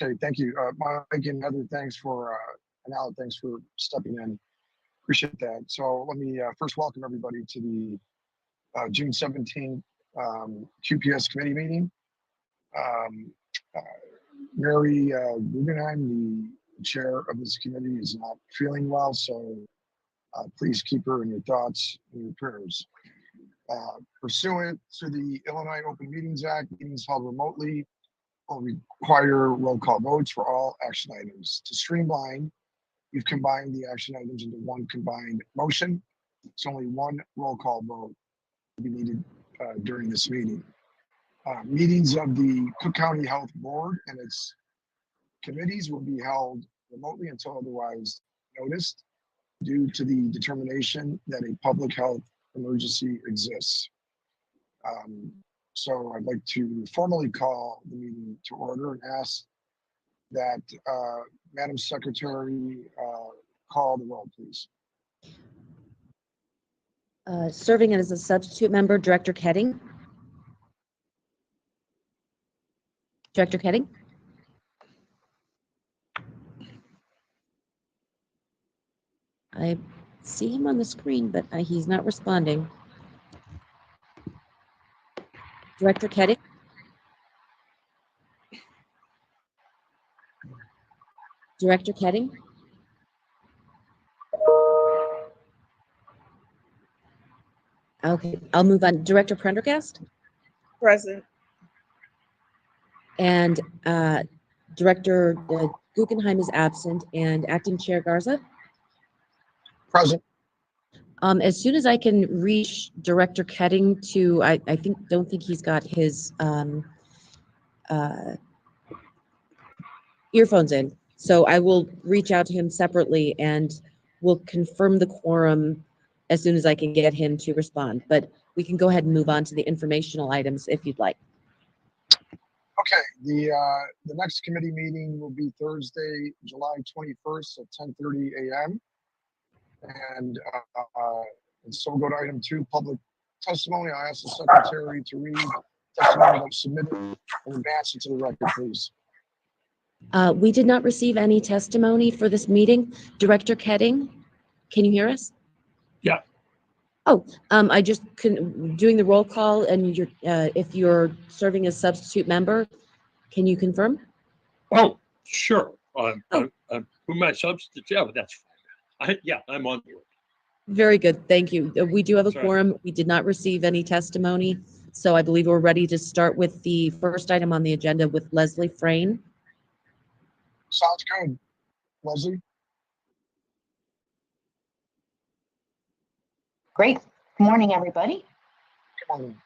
Okay, thank you. Mike and Heather, thanks for, and Al, thanks for stepping in. Appreciate that. So let me first welcome everybody to the June 17th QPS Committee Meeting. Mary Guggenheim, the chair of this committee, is not feeling well, so please keep her in your thoughts and your prayers. Pursuant to the Illinois Open Meetings Act, meetings held remotely will require roll call votes for all action items. To streamline, we've combined the action items into one combined motion. It's only one roll call vote will be needed during this meeting. Meetings of the Cook County Health Board and its committees will be held remotely until otherwise noticed due to the determination that a public health emergency exists. So I'd like to formally call the meeting to order and ask that Madam Secretary call the roll, please. Serving as a substitute member, Director Ketting. Director Ketting. I see him on the screen, but he's not responding. Director Ketting. Director Ketting. Okay, I'll move on. Director Prendergast. Present. And Director Guggenheim is absent, and Acting Chair Garza. Present. As soon as I can reach Director Ketting to, I don't think he's got his earphones in. So I will reach out to him separately and we'll confirm the quorum as soon as I can get him to respond. But we can go ahead and move on to the informational items if you'd like. Okay, the next committee meeting will be Thursday, July 21st at 10:30 a.m. And so we'll go to item 2, public testimony. I ask the secretary to read testimony that was submitted and advance it to the record, please. We did not receive any testimony for this meeting. Director Ketting, can you hear us? Yeah. Oh, I just doing the roll call, and you're if you're serving as substitute member, can you confirm? Oh, sure. Who my substitute? Yeah, that's fine. I'm on board. Very good. Thank you. We do have a Sorry. quorum. We did not receive any testimony, so I believe we're ready to start with the first item on the agenda with Leslie Frayne. Sounds good. Leslie? Great. Good morning, everybody. Come on.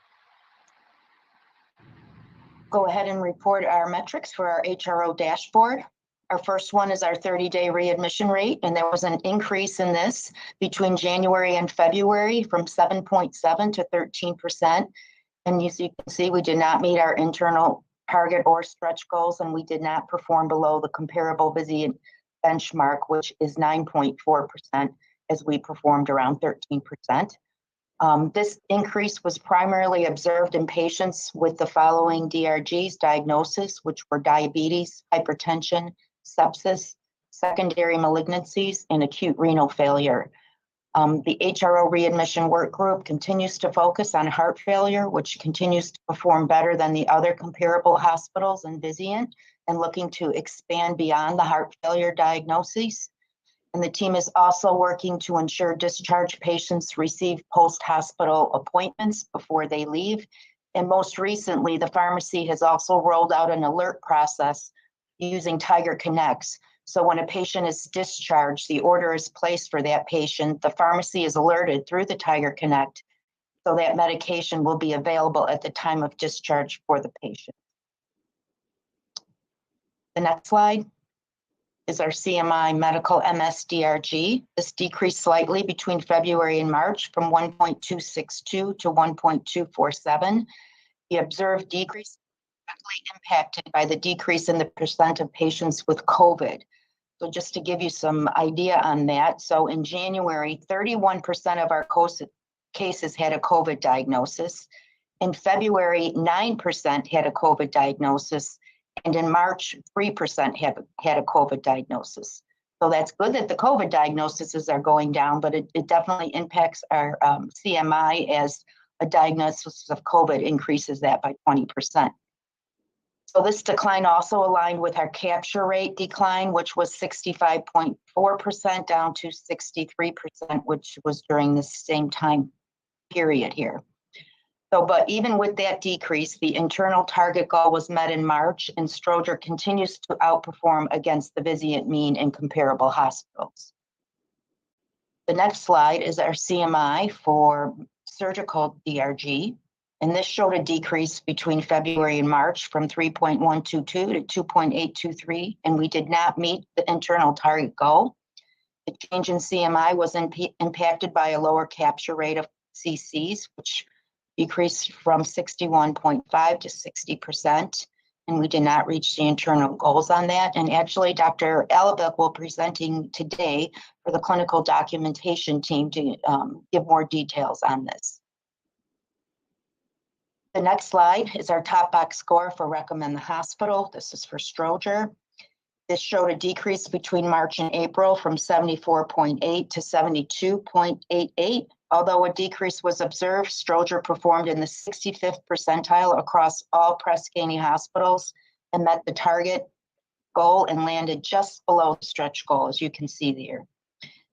Go ahead and report our metrics for our HRO dashboard. Our first one is our 30-day readmission rate, and there was an increase in this between January and February from 7.7 to 13%. And as you can see, we did not meet our internal target or stretch goals, and we did not perform below the comparable Vizient benchmark, which is 9.4%, as we performed around 13%. This increase was primarily observed in patients with the following DRGs diagnosis, which were diabetes, hypertension, sepsis, secondary malignancies, and acute renal failure. The HRO readmission work group continues to focus on heart failure, which continues to perform better than the other comparable hospitals in Vizient, and looking to expand beyond the heart failure diagnoses. And the team is also working to ensure discharge patients receive post-hospital appointments before they leave. And most recently, the pharmacy has also rolled out an alert process using Tiger Connects. So when a patient is discharged, the order is placed for that patient. The pharmacy is alerted through the Tiger Connect, so that medication will be available at the time of discharge for the patient. The next slide is our CMI medical MS-DRG. This decreased slightly between February and March from 1.262 to 1.247. The observed decrease is directly impacted by the decrease in the percent of patients with COVID. So just to give you some idea on that, so in January, 31% of our cases had a COVID diagnosis. In February, 9% had a COVID diagnosis. And in March, 3% had a COVID diagnosis. So that's good that the COVID diagnoses are going down, but it definitely impacts our CMI as a diagnosis of COVID increases that by 20%. So this decline also aligned with our capture rate decline, which was 65.4% down to 63%, which was during the same time period here. So, but even with that decrease, the internal target goal was met in March, and Stroger continues to outperform against the Vizient mean in comparable hospitals. The next slide is our CMI for surgical DRG, and this showed a decrease between February and March from 3.122 to 2.823, and we did not meet the internal target goal. The change in CMI was impacted by a lower capture rate of CCs, which decreased from 61.5 to 60%, and we did not reach the internal goals on that. And actually, Dr. Alabek will be presenting today for the clinical documentation team to give more details on this. The next slide is our top box score for recommend the hospital. This is for Stroger. This showed a decrease between March and April from 74.8 to 72.88. Although a decrease was observed, Stroger performed in the 65th percentile across all Press Ganey hospitals and met the target goal and landed just below the stretch goal, as you can see there.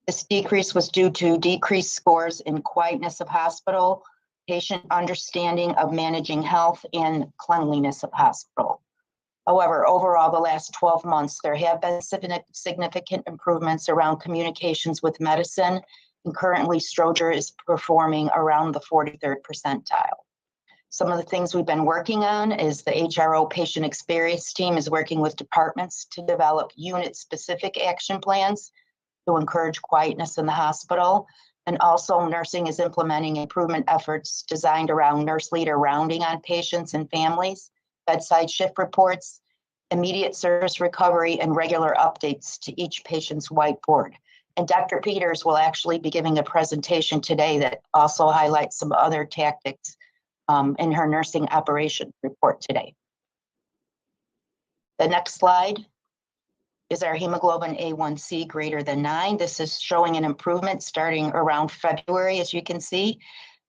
This decrease was due to decreased scores in quietness of hospital, patient understanding of managing health, and cleanliness of hospital. However, overall, the last 12 months, there have been significant improvements around communications with medicine And currently, Stroger is performing around the 43rd percentile. Some of the things we've been working on is the HRO patient experience team is working with departments to develop unit-specific action plans to encourage quietness in the hospital. And also nursing is implementing improvement efforts designed around nurse leader rounding on patients and families, bedside shift reports, immediate service recovery, and regular updates to each patient's whiteboard. And Dr. Peters will actually be giving a presentation today that also highlights some other tactics in her nursing operation report today. The next slide is our hemoglobin A1c greater than 9. This is showing an improvement starting around February, as you can see.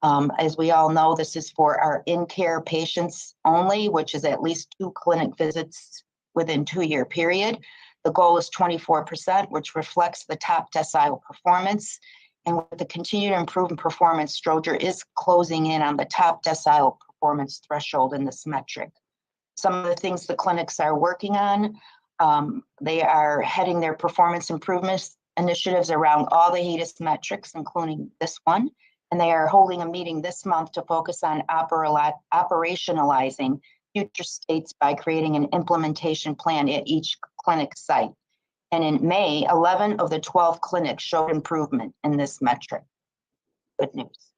As we all know, this is for our in-care patients only, which is at least 2 clinic visits within 2-year period. The goal is 24%, which reflects the top decile performance. And with the continued improvement performance, Stroger is closing in on the top decile performance threshold in this metric. Some of the things the clinics are working on, they are heading their performance improvements initiatives around all the HEDIS metrics, including this one. And they are holding a meeting this month to focus on operationalizing future states by creating an implementation plan at each clinic site. And in May, 11 of the 12 clinics showed improvement in this metric. Good news.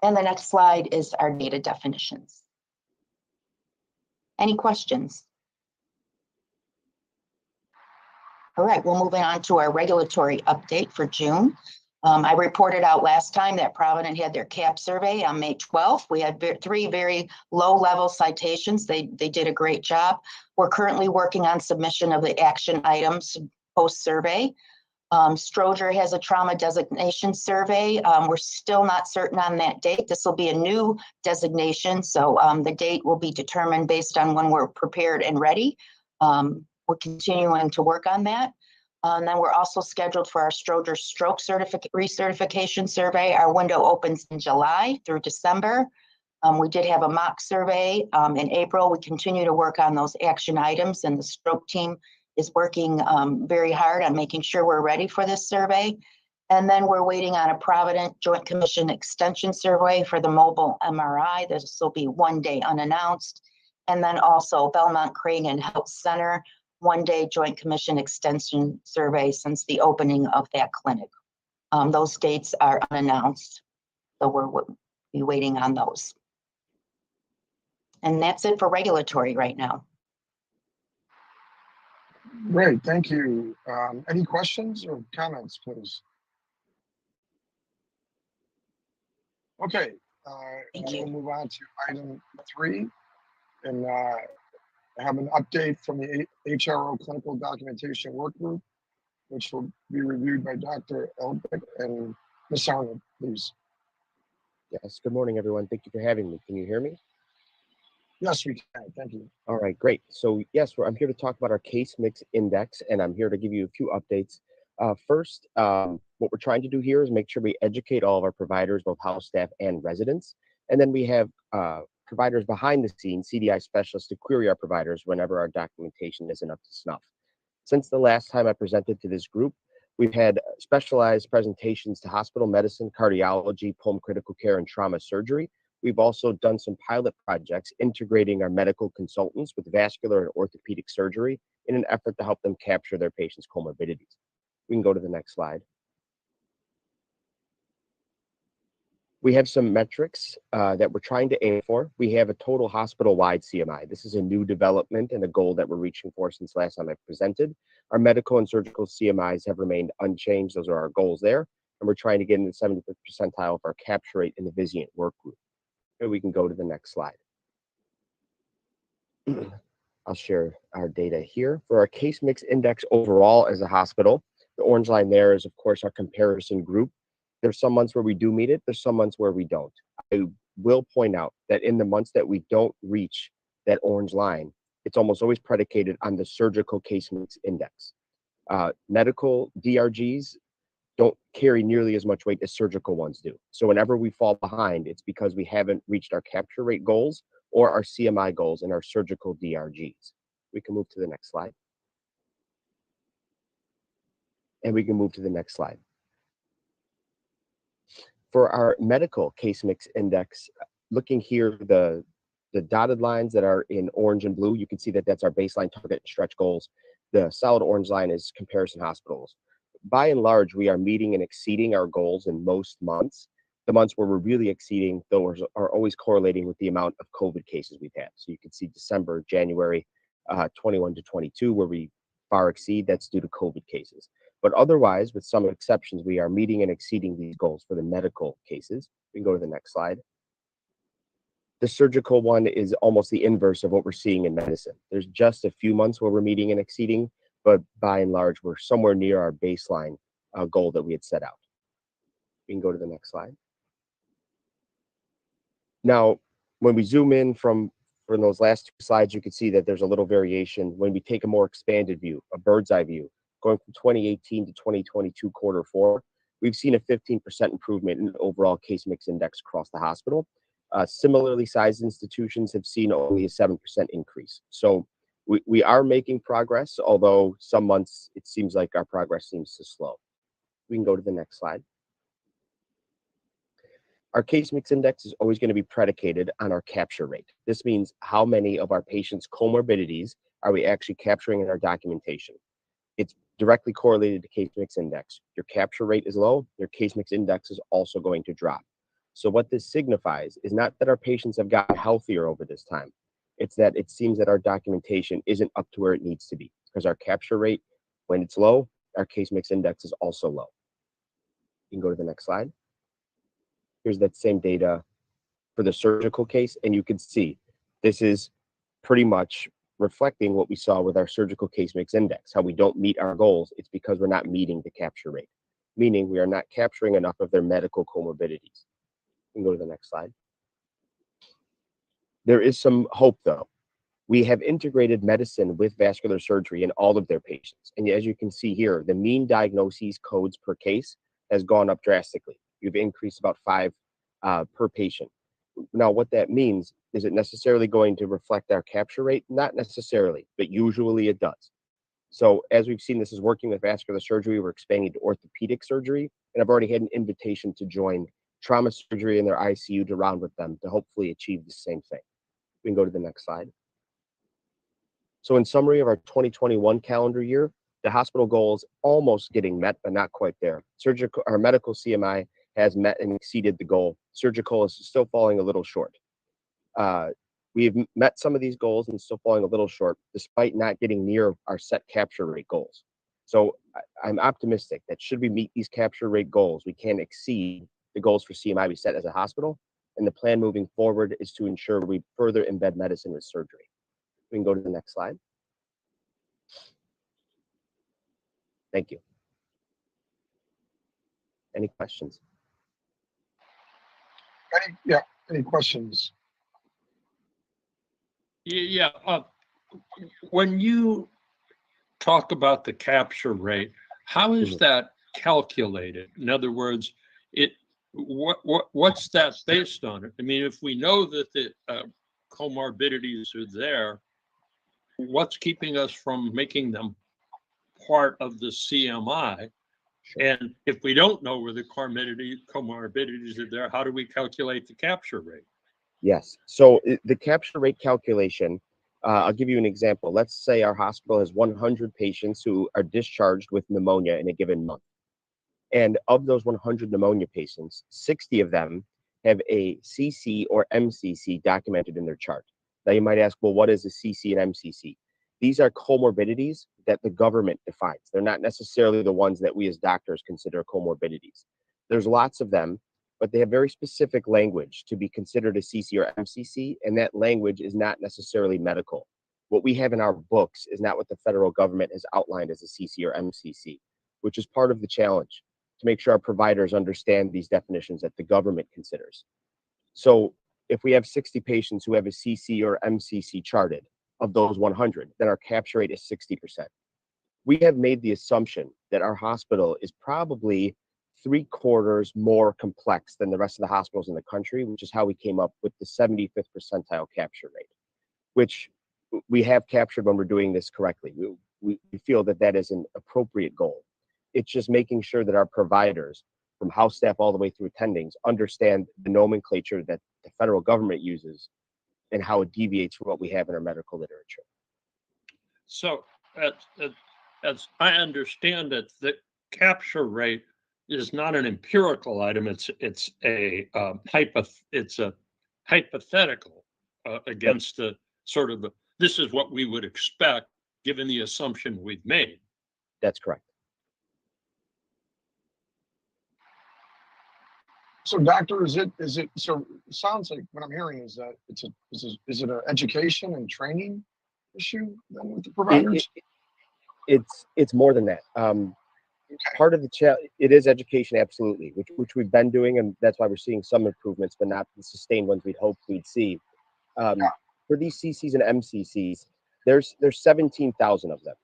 And the next slide is our data definitions. Any questions? All right, we'll move on to our regulatory update for June. I reported out last time that Provident had their CAP survey on May 12th. We had 3 very low-level citations. They did a great job. We're currently working on submission of the action items post-survey. Stroger has a trauma designation survey. We're still not certain on that date. This will be a new designation, so the date will be determined based on when we're prepared and ready. We're continuing to work on that. And then we're also scheduled for our Stroger stroke recertification survey. Our window opens in July through December. We did have a mock survey in April. We continue to work on those action items, and the stroke team is working very hard on making sure we're ready for this survey. And then we're waiting on a Provident Joint Commission extension survey for the mobile MRI. This will be 1 day unannounced. And then also Belmont Cragen Health Center, 1-day Joint Commission extension survey since the opening of that clinic. Those dates are unannounced, so we'll be waiting on those. And that's it for regulatory right now. Great, thank you. Any questions or comments, please? Okay, we'll move on to item 3. And I have an update from the HRO Clinical Documentation Work Group, which will be reviewed by Dr. Elbeck and Ms. Arnold, please. Yes, good morning, everyone. Thank you for having me. Can you hear me? Yes, we can. Thank you. All right, great. So yes, I'm here to talk about our case mix index, and I'm here to give you a few updates. First, what we're trying to do here is make sure we educate all of our providers, both house staff and residents. And then we have providers behind the scenes, CDI specialists, to query our providers whenever our documentation isn't up to snuff. Since the last time I presented to this group, we've had specialized presentations to hospital medicine, cardiology, pulm critical care, and trauma surgery. We've also done some pilot projects integrating our medical consultants with vascular and orthopedic surgery in an effort to help them capture their patients' comorbidities. We can go to the next slide. We have some metrics that we're trying to aim for. We have a total hospital-wide CMI. This is a new development and a goal that we're reaching for since last time I presented. Our medical and surgical CMIs have remained unchanged. Those are our goals there. And we're trying to get in the 75th percentile for our capture rate in the Vizient work group. And we can go to the next slide. I'll share our data here. For our case mix index overall as a hospital, the orange line there is, of course, our comparison group. There's some months where we do meet it. There's some months where we don't. I will point out that in the months that we don't reach that orange line, it's almost always predicated on the surgical case mix index. Medical DRGs don't carry nearly as much weight as surgical ones do. So whenever we fall behind, it's because we haven't reached our capture rate goals or our CMI goals in our surgical DRGs. We can move to the next slide. And we can move to the next slide. For our medical case mix index, looking here, the dotted lines that are in orange and blue, you can see that that's our baseline target stretch goals. The solid orange line is comparison hospitals. By and large, we are meeting and exceeding our goals in most months. The months where we're really exceeding those are always correlating with the amount of COVID cases we've had. So you can see December, January 21 to 22, where we far exceed, that's due to COVID cases. But otherwise, with some exceptions, we are meeting and exceeding these goals for the medical cases. We can go to the next slide. The surgical one is almost the inverse of what we're seeing in medicine. There's just a few months where we're meeting and exceeding, but by and large, we're somewhere near our baseline goal that we had set out. We can go to the next slide. Now, when we zoom in from those last two slides, you can see that there's a little variation. When we take a more expanded view, a bird's eye view, going from 2018 to 2022 quarter four, we've seen a 15% improvement in overall case mix index across the hospital. Similarly sized institutions have seen only a 7% increase. So we are making progress, although some months it seems like our progress seems to slow. We can go to the next slide. Our case mix index is always going to be predicated on our capture rate. This means how many of our patients' comorbidities are we actually capturing in our documentation. It's directly correlated to case mix index. Your capture rate is low, your case mix index is also going to drop. So what this signifies is not that our patients have gotten healthier over this time. It's that it seems that our documentation isn't up to where it needs to be, because our capture rate, when it's low, our case mix index is also low. You can go to the next slide. Here's that same data for the surgical case, and you can see this is pretty much reflecting what we saw with our surgical case mix index, how we don't meet our goals. It's because we're not meeting the capture rate, meaning we are not capturing enough of their medical comorbidities. We can go to the next slide. There is some hope, though. We have integrated medicine with vascular surgery in all of their patients. And as you can see here, the mean diagnoses codes per case has gone up drastically. You've increased about 5 per patient. Now, what that means, is it necessarily going to reflect our capture rate? Not necessarily, but usually it does. So as we've seen, this is working with vascular surgery. We're expanding to orthopedic surgery, and I've already had an invitation to join trauma surgery in their ICU to round with them to hopefully achieve the same thing. We can go to the next slide. So in summary of our 2021 calendar year, the hospital goal is almost getting met, but not quite there. Surgical, our medical CMI has met and exceeded the goal. Surgical is still falling a little short. We've met some of these goals and still falling a little short, despite not getting near our set capture rate goals. So I'm optimistic that should we meet these capture rate goals, we can exceed the goals for CMI we set as a hospital. And the plan moving forward is to ensure we further embed medicine with surgery. We can go to the next slide. Thank you. Any questions? Any questions? Yeah. When you talk about the capture rate, how is that calculated? In other words, what's that based on? I mean, if we know that the comorbidities are there, what's keeping us from making them part of the CMI? Sure. And if we don't know where the comorbidities are there, how do we calculate the capture rate? Yes. So the capture rate calculation, I'll give you an example. Let's say our hospital has 100 patients who are discharged with pneumonia in a given month. And of those 100 pneumonia patients, 60 of them have a CC or MCC documented in their chart. Now you might ask, well, what is a CC and MCC? These are comorbidities that the government defines. They're not necessarily the ones that we as doctors consider comorbidities. There's lots of them, but they have very specific language to be considered a CC or MCC, and that language is not necessarily medical. What we have in our books is not what the federal government has outlined as a CC or MCC, which is part of the challenge, to make sure our providers understand these definitions that the government considers. So if we have 60 patients who have a CC or MCC charted of those 100, then our capture rate is 60%. We have made the assumption that our hospital is probably 3/4 more complex than the rest of the hospitals in the country, which is how we came up with the 75th percentile capture rate, which we have captured when we're doing this correctly. We feel that that is an appropriate goal. It's just making sure that our providers, from house staff all the way through attendings, understand the nomenclature that the federal government uses and how it deviates from what we have in our medical literature. So as I understand it, the capture rate is not an empirical item. It's a hypothetical against the sort of this is what we would expect given the assumption we've made. That's correct. So doctor, is it, so it sounds like what I'm hearing is that is it an education and training issue then with the providers? It's more than that. Part of the it is education, absolutely, which we've been doing, and that's why we're seeing some improvements, but not the sustained ones we'd hoped we'd see. For these CCs and MCCs, there's 17,000 of them.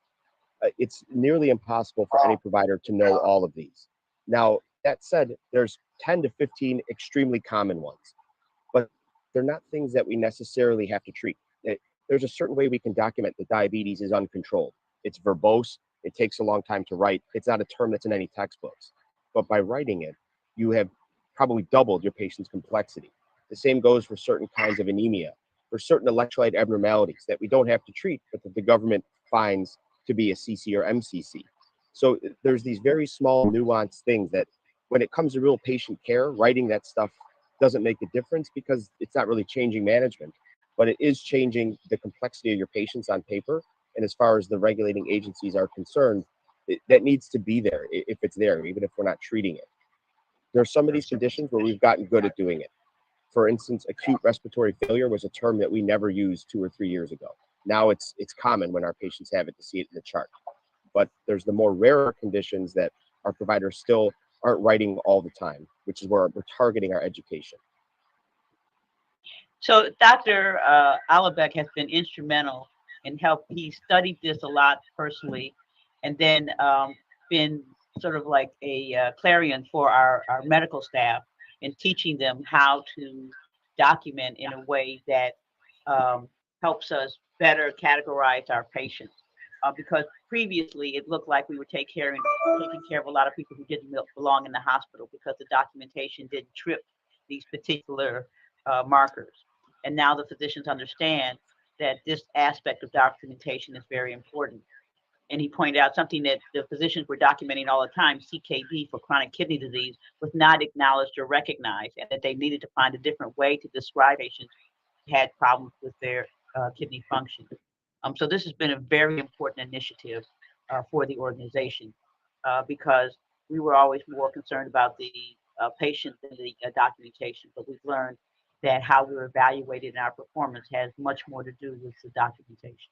It's nearly impossible for any provider to know all of these. Now, that said, there's 10 to 15 extremely common ones, but they're not things that we necessarily have to treat. There's a certain way we can document that diabetes is uncontrolled. It's verbose. It takes a long time to write. It's not a term that's in any textbooks, but by writing it, you have probably doubled your patient's complexity. The same goes for certain kinds of anemia, for certain electrolyte abnormalities that we don't have to treat, but that the government finds to be a CC or MCC. So there's these very small nuanced things that when it comes to real patient care, writing that stuff doesn't make a difference because it's not really changing management, but it is changing the complexity of your patients on paper. And as far as the regulating agencies are concerned, that needs to be there if it's there, even if we're not treating it. There are some of these conditions where we've gotten good at doing it. For instance, acute respiratory failure was a term that we never used 2 or 3 years ago. Now it's common when our patients have it to see it in the chart. But there's the more rarer conditions that our providers still aren't writing all the time, which is where we're targeting our education. So Dr. Allebeck has been instrumental in he studied this a lot personally, and then been sort of like a clarion for our medical staff in teaching them how to document in a way that helps us better categorize our patients. Because previously it looked like we were taking care of a lot of people who didn't belong in the hospital because the documentation didn't trip these particular markers. And now the physicians understand that this aspect of documentation is very important. And he pointed out something that the physicians were documenting all the time, CKD for chronic kidney disease was not acknowledged or recognized, and that they needed to find a different way to describe patients who had problems with their kidney function. So this has been a very important initiative for the organization because we were always more concerned about the patient than the documentation, but we've learned that how we're evaluated in our performance has much more to do with the documentation.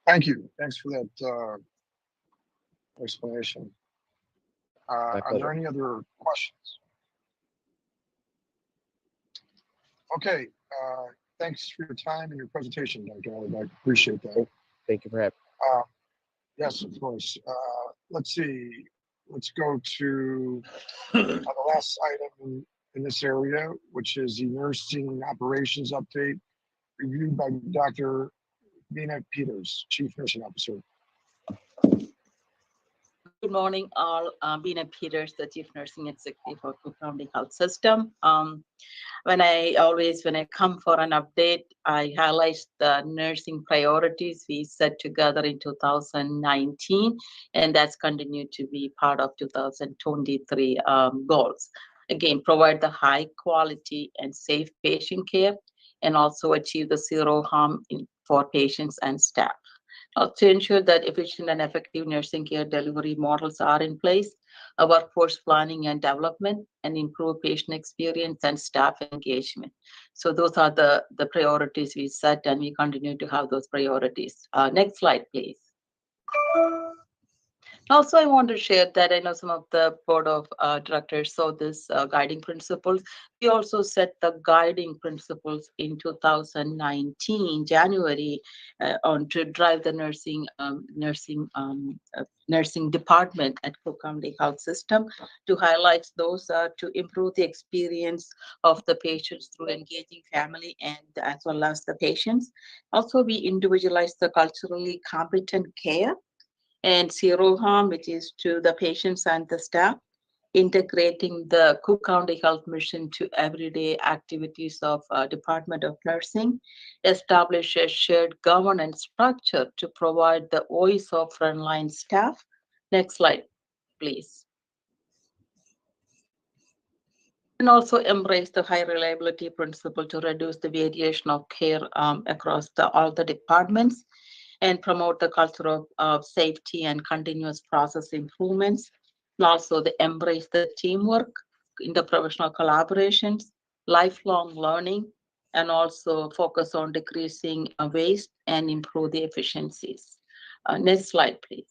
Thank you. Thanks for that explanation. Are there any other questions? Okay. Thanks for your time and your presentation, Dr. Allebeck. Appreciate that. Thank you for having me. Yes, of course. Let's see. Let's go to the last item in this area, which is the nursing operations update reviewed by Dr. Bina Peters, Chief Nursing Officer. Good morning, all. Bina Peters, the Chief Nursing Executive for Cook County Health System. When I come for an update, I highlight the nursing priorities we set together in 2019, and that's continued to be part of 2023 goals. Again, provide the high quality and safe patient care, and also achieve the zero harm for patients and staff. To ensure that efficient and effective nursing care delivery models are in place, workforce planning and development, and improve patient experience and staff engagement. So those are the priorities we set, and we continue to have those priorities. Next slide, please. Also, I want to share that I know some of the board of directors saw this guiding principles. We also set the guiding principles in 2019, January, to drive the nursing department at Cook County Health System, to highlight those to improve the experience of the patients through engaging family and as well as the patients. Also, we individualize the culturally competent care and zero harm, which is to the patients and the staff, integrating the Cook County Health Mission to everyday activities of Department of Nursing, establish a shared governance structure to provide the voice of frontline staff. Next slide, please. And also embrace the high reliability principle to reduce the variation of care across all the departments, and promote the culture of safety and continuous process improvements. And also the embrace the teamwork, interprofessional collaborations, lifelong learning, and also focus on decreasing waste and improve the efficiencies. Next slide, please.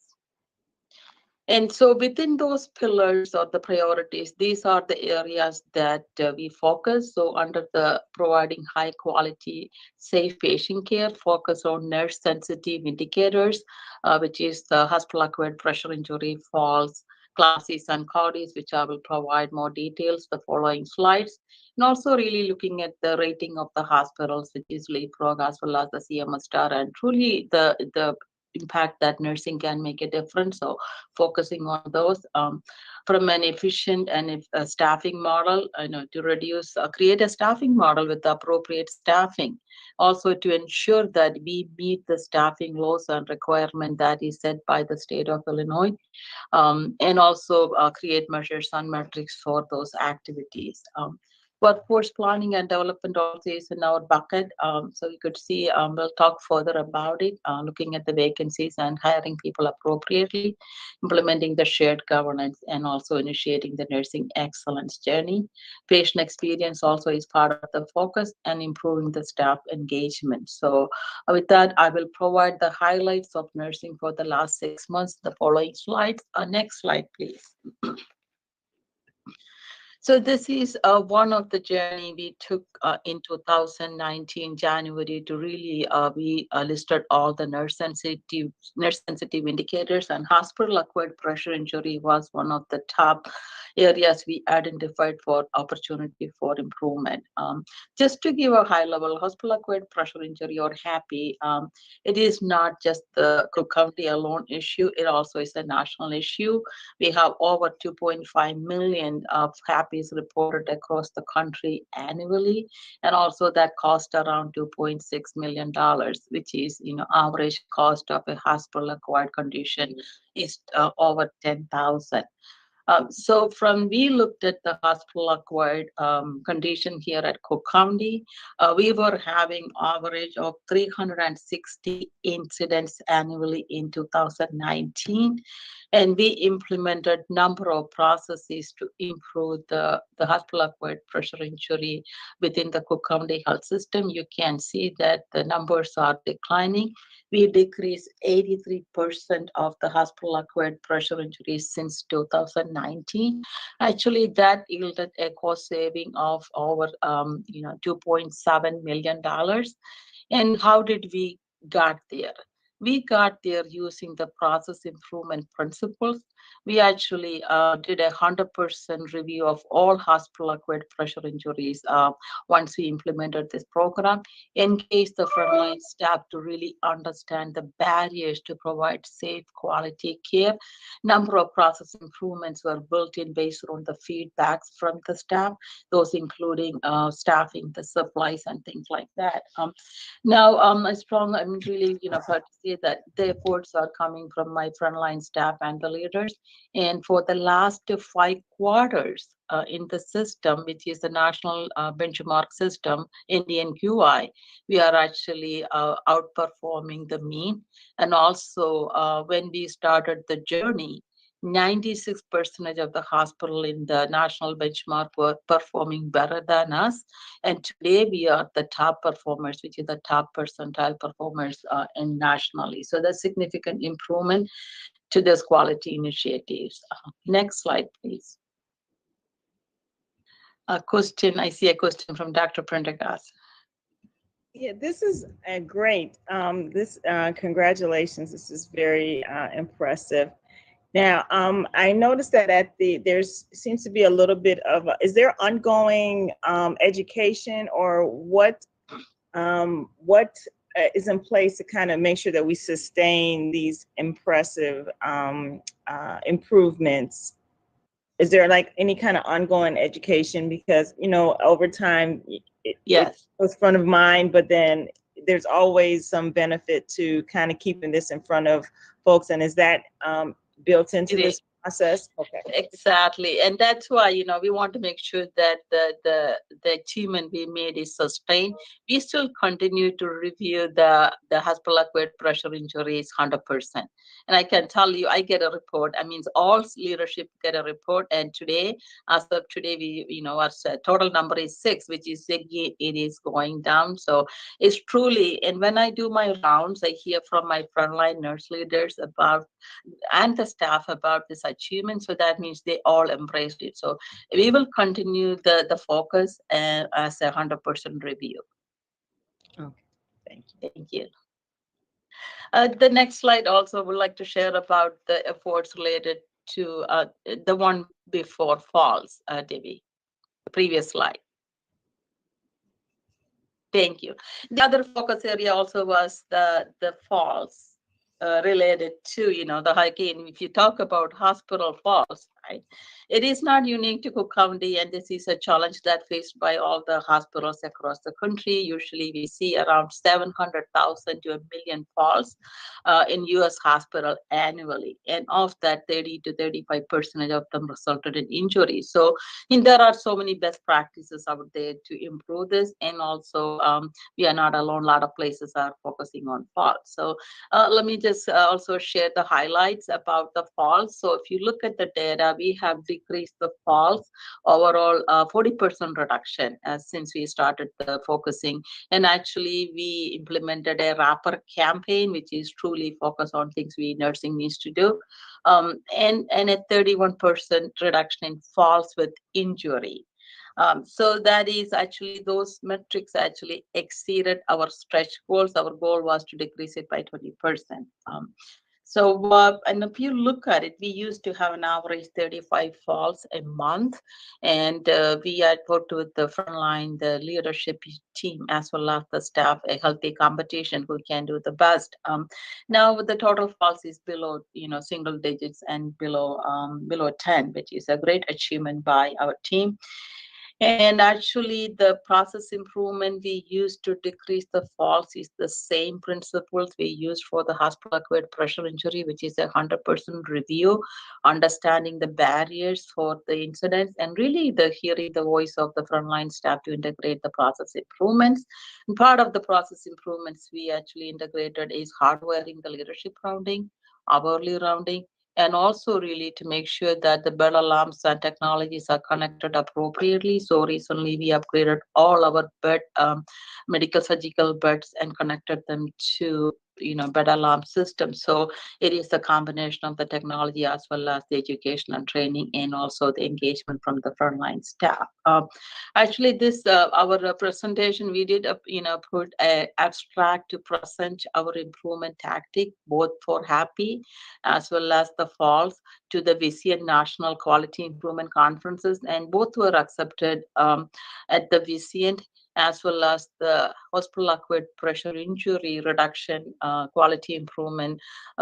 And so within those pillars or the priorities, these are the areas that we focus. So under the providing high quality, safe patient care, focus on nurse sensitive indicators, which is the hospital acquired pressure injury, falls, classes and CAUDIs, which I will provide more details the following slides. And also really looking at the rating of the hospitals, which is LEAPFROG as well as the CMS star, and truly the impact that nursing can make a difference. So focusing on those from an efficient and staffing model, to reduce, create a staffing model with the appropriate staffing. Also to ensure that we meet the staffing laws and requirement that is set by the state of Illinois, and also create measures and metrics for those activities. Workforce planning and development also is in our bucket. So you could see, we'll talk further about it, looking at the vacancies and hiring people appropriately, implementing the shared governance, and also initiating the nursing excellence journey. Patient experience also is part of the focus, and improving the staff engagement. So with that, I will provide the highlights of nursing for the last 6 months, the following slides. Next slide, please. So this is one of the journey we took in 2019 January to really we listed all the nurse sensitive indicators, and hospital acquired pressure injury was one of the top areas we identified for opportunity for improvement. Just to give a high level, hospital acquired pressure injury, or HAPI, it is not just the Cook County alone issue, it also is a national issue. We have over 2.5 million of HAPIs reported across the country annually, and also that cost around $2.6 million, which is, average cost of a hospital acquired condition is over $10,000. So we looked at the hospital acquired condition here at Cook County, we were having average of 360 incidents annually in 2019. And we implemented number of processes to improve the hospital acquired pressure injury within the Cook County Health System. You can see that the numbers are declining. We decreased 83% of the hospital acquired pressure injuries since 2019. Actually, that yielded a cost saving of over $2.7 million. And how did we got there? We got there using the process improvement principles. We actually did 100% review of all hospital acquired pressure injuries once we implemented this program, engaged the frontline staff to really understand the barriers to provide safe, quality care. Number of process improvements were built in based on the feedbacks from the staff, those including staffing, the supplies, and things like that. I'm really proud to say that the efforts are coming from my frontline staff and the leaders. And for the last 5 quarters in the system, which is the national benchmark system, NDNQI, we are actually outperforming the mean. And also when we started the journey, 96% of the hospital in the national benchmark were performing better than us. And today we are the top performers, which is the top percentile performers nationally. So that's significant improvement to those quality initiatives. Next slide, please. I see a question from Dr. Prendergast. Yeah, this is great. Congratulations. This is very impressive. Now, I noticed that there seems to be a little bit of, is there ongoing education, or what is in place to kind of make sure that we sustain these impressive improvements? Is there like any kind of ongoing education? Because, you know, over time, Yes. it was front of mind, but then there's always some benefit to kind of keeping this in front of folks. And is that built into It this is. process? Okay. Exactly, and that's why, you know, we want to make sure that the achievement we made is sustained. We still continue to review the hospital-acquired pressure injuries 100%. And I can tell you, I get a report. I mean, all leadership get a report, and today, as of today, we, you know, our total number is 6, which is it is going down. So it's truly, and when I do my rounds, I hear from my frontline nurse leaders about and the staff about this achievement. So that means they all embraced it. So we will continue the focus as 100% review. Okay. Thank you. Thank you. The next slide also would like to share about the efforts related to the one before falls, Debbie, the previous slide. Thank you. The other focus area also was the falls related to, you know, the hurricane. If you talk about hospital falls, right, it is not unique to Cook County, and this is a challenge that faced by all the hospitals across the country. Usually we see around 700,000 to 1 million falls in US hospital annually, and of that 30 to 35% of them resulted in injuries. So there are so many best practices out there to improve this, and also we are not alone. A lot of places are focusing on falls. So let me just also share the highlights about the falls. So if you look at the data, we have decreased the falls overall 40% reduction since we started focusing. And actually, we implemented a Apr campaign, which is truly focused on things nursing needs to do, and a 31% reduction in falls with injury. So that is actually, those metrics actually exceeded our stretch goals. Our goal was to decrease it by 20%. And if you look at it, we used to have an average 35 falls a month, and we had worked with the frontline, the leadership team, as well as the staff, a healthy competition who can do the best. Now the total falls is below, you know, single digits and below 10, which is a great achievement by our team. And actually, the process improvement we used to decrease the falls is the same principles we used for the hospital-acquired pressure injury, which is 100% review, understanding the barriers for the incidents, and really hearing the voice of the frontline staff to integrate the process improvements. And part of the process improvements we actually integrated is hardwiring the leadership rounding, hourly rounding, and also really to make sure that the bed alarms and technologies are connected appropriately. So recently we upgraded all our bed, medical surgical beds, and connected them to, you know, bed alarm system. So it is a combination of the technology as well as the education and training, and also the engagement from the frontline staff. Actually, this our presentation, we did put an abstract to present our improvement tactic, both for HAPI as well as the falls, to the VCN National Quality Improvement Conferences, and both were accepted at the VCN, as well as the hospital-acquired pressure injury reduction quality improvement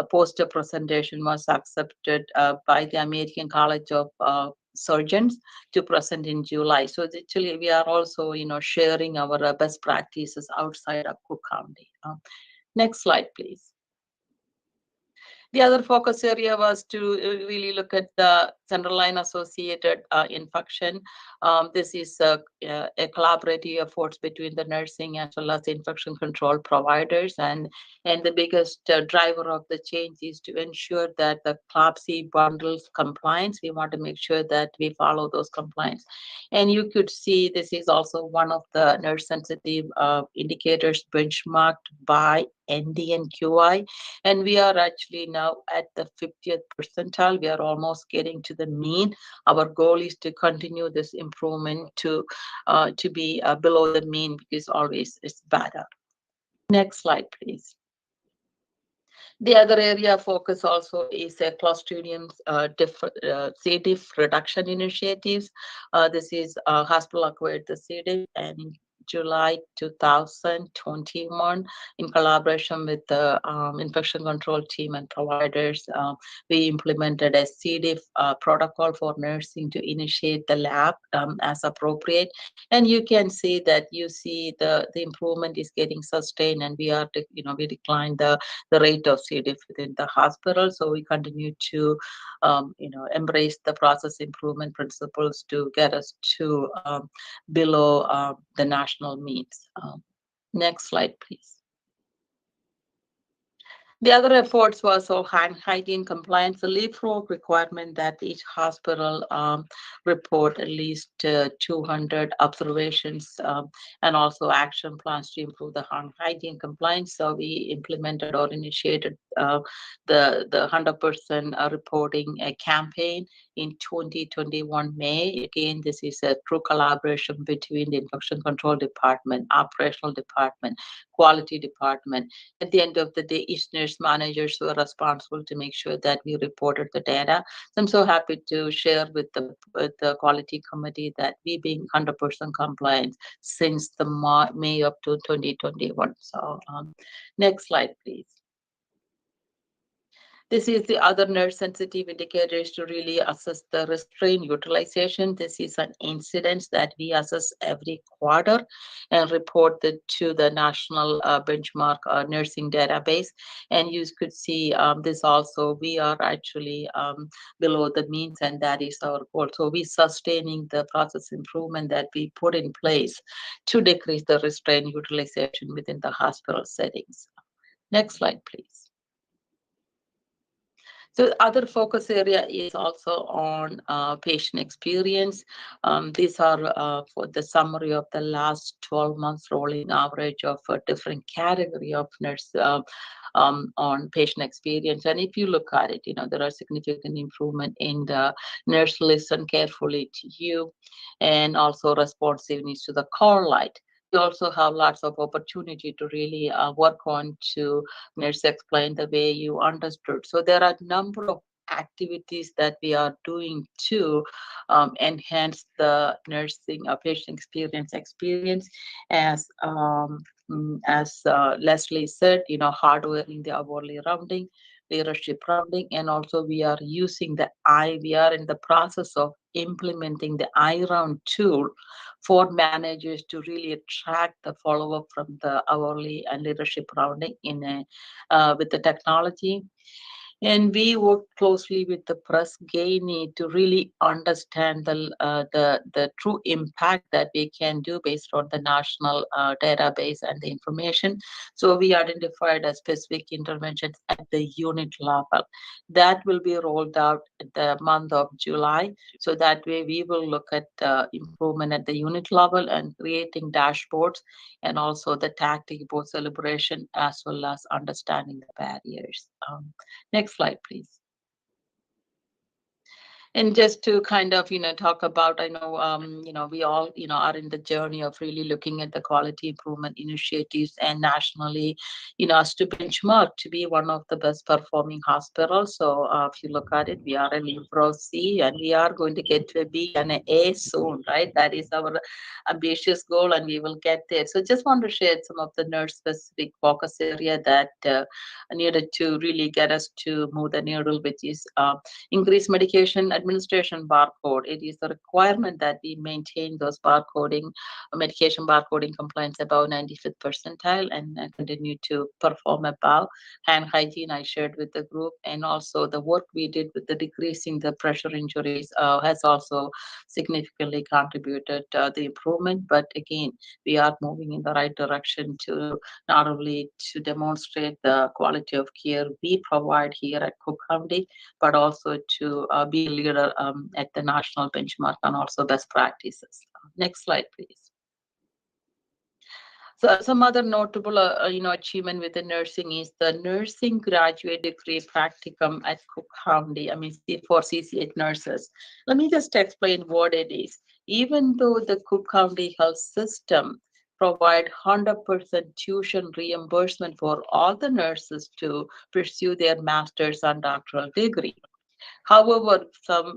poster presentation was accepted by the American College of Surgeons to present in July. So actually, we are also, you know, sharing our best practices outside of Cook County. Next slide, please. The other focus area was to really look at the central line associated infection. This is a collaborative effort between the nursing as well as the infection control providers. And the biggest driver of the change is to ensure that the CLABSI bundles compliance. We want to make sure that we follow those compliance. And you could see this is also one of the nurse sensitive indicators benchmarked by NDNQI, and we are actually now at the 50th percentile. We are almost getting to the mean. Our goal is to continue this improvement to be below the mean, because always it's better. Next slide, please. The other area of focus also is a Clostridium C. diff reduction initiatives. This is hospital-acquired the C. diff, and July 2021, in collaboration with the infection control team and providers, we implemented a CDIF protocol for nursing to initiate the lab as appropriate. And you can see that the improvement is getting sustained, and we declined the rate of CDIF within the hospital. So we continue to embrace the process improvement principles to get us to below the national means. Next slide, please. The other efforts was hand hygiene compliance, the leapfrog requirement that each hospital report at least 200 observations and also action plans to improve the hand hygiene compliance. So we implemented or initiated the 100% reporting campaign in 2021 May. Again, this is a true collaboration between the infection control department, operational department, quality department. At the end of the day, each nurse managers were responsible to make sure that we reported the data. So I'm so happy to share with the quality committee that we being 100% compliant since the May of 2021. So next slide, please. This is the other nurse sensitive indicators to really assess the restraint utilization. This is an incidence that we assess every quarter and report it to the national benchmark nursing database. And you could see this also, we are actually below the means, and that is our goal. So we sustaining the process improvement that we put in place to decrease the restraint utilization within the hospital settings. Next slide, please. So other focus area is also on patient experience. These are for the summary of the last 12 months rolling average of a different category of nurse on patient experience. And if you look at it, there are significant improvement in the nurse listen carefully to you and also responsiveness to the call light. We also have lots of opportunity to really work on to nurse explain the way you understood. So there are a number of activities that we are doing to enhance the nursing patient experience as Leslie said, hardware in the hourly rounding, leadership rounding, and also we are using we are in the process of implementing the iRound tool for managers to really track the follow-up from the hourly and leadership rounding with the technology. And we work closely with the press gainey to really understand the true impact that we can do based on the national database and the information. So we identified a specific interventions at the unit level that will be rolled out in the month of July. So that way we will look at the improvement at the unit level and creating dashboards and also the tactic board celebration as well as understanding the barriers. Next slide, please. And just to kind of, talk about, I know, we all, are in the journey of really looking at the quality improvement initiatives and nationally, us to benchmark to be one of the best performing hospitals. So if you look at it, we are a Libro C and we are going to get to a B and an A soon, right? That is our ambitious goal and we will get there. So just want to share some of the nurse specific focus area that needed to really get us to move the needle, which is increased medication administration barcode. It is a requirement that we maintain those medication barcoding compliance above 95th percentile and continue to perform above. Hand hygiene I shared with the group, and also the work we did with the decreasing the pressure injuries has also significantly contributed to the improvement. But again, we are moving in the right direction to not only to demonstrate the quality of care we provide here at Cook County, but also to be a leader at the national benchmark and also best practices. Next slide, please. So some other notable, achievement within nursing is the nursing graduate degree practicum at Cook County. For CCH nurses. Let me just explain what it is. Even though the Cook County health system provide 100% tuition reimbursement for all the nurses to pursue their master's and doctoral degree, However,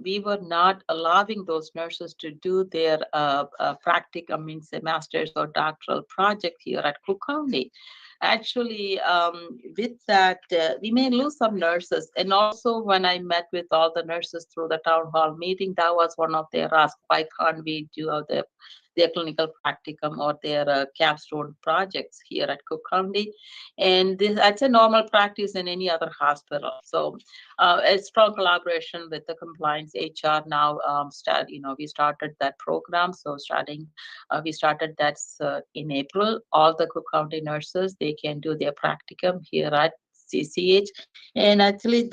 we were not allowing those nurses to do their practicum, means a master's or doctoral project here at Cook County. Actually, with that, we may lose some nurses. And also, when I met with all the nurses through the town hall meeting, that was one of their asks: why can't we do their clinical practicum or their capstone projects here at Cook County? And that's a normal practice in any other hospital. So, a strong collaboration with the compliance HR now. We started that program. So, we started that in April. All the Cook County nurses, they can do their practicum here at CCH, and actually